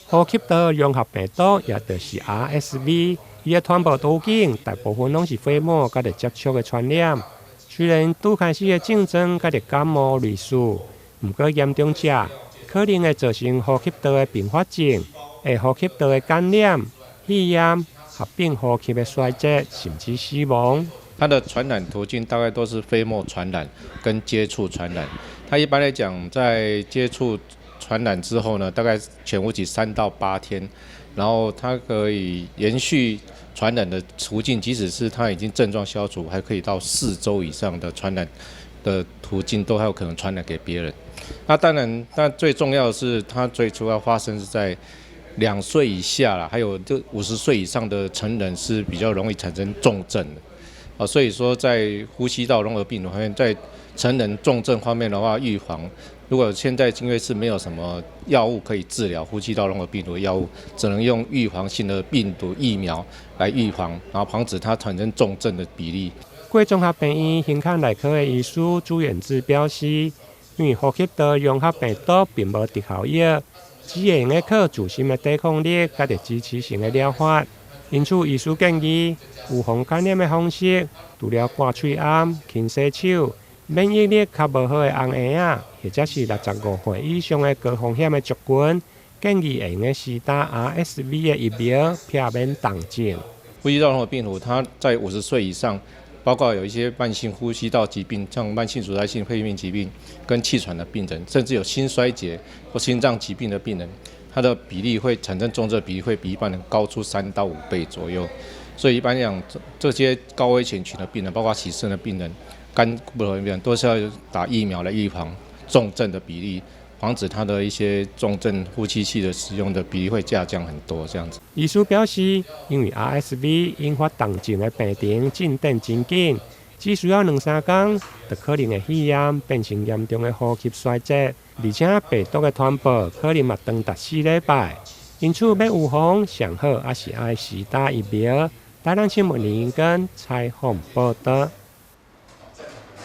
呼吸道融合病毒也就是 RSV， 伊的传播途径大部分拢是飞沫甲接触的传染。虽然拄开始的症状甲感冒类似，不过严重者可能会造成呼吸道的并发症，会呼吸道的感染、肺炎、合并呼吸的衰竭，甚至死亡。它的传染途径大概都是飞沫传染跟接触传染。它一般来讲，在接触传染之后呢，大概潜伏期3到8天，然后它可以延续传染的途径，即使是它已经症状消除，还可以到4周以上的传染的途径都还有可能传染给别人。那当然，但最重要的是，它最主要发生是在2岁以下啦，还有这50岁以上的成人是比较容易产生重症的。所以说在呼吸道融合病毒方面，在成人重症方面的话，预防如果现在因为是没有什么药物可以治疗呼吸道融合病毒的药物，只能用预防性的病毒疫苗来预防，然后防止它产生重症的比例。贵综合病院胸腔内科的医师朱远志表示，因为呼吸道融合病毒并无特效药，只会用靠自身的抵抗力甲支持性的疗法。因此，医师建议预防感染的方式，除了挂喙暗、勤洗手、免疫力较无好的红婴仔，或者是65岁以上的高风险的族群，建议会用施打 RSV 的疫苗，避免重症。呼吸道融合病毒，它在50岁以上，包括有一些慢性呼吸道疾病，像慢性阻塞性肺病疾病跟气喘的病人，甚至有心衰竭或心脏疾病的病人，它的比例会产生重症比例会比一般人高出3到5倍左右。所以一般来讲，这些高危险群的病人，包括洗肾的病人、肝不好的病人，都是要打疫苗来预防重症的比例，防止它的一些重症呼吸器的使用的比例会下降很多。这样子。医师表示，因为 RSV 引发重症的病情进展真紧，只需要2-3天，就可能会肺炎变成严重的呼吸衰竭，而且病毒的传播可能嘛长达4礼拜。因此，要预防上好还是爱施打疫苗。台南新闻林跟采访报道。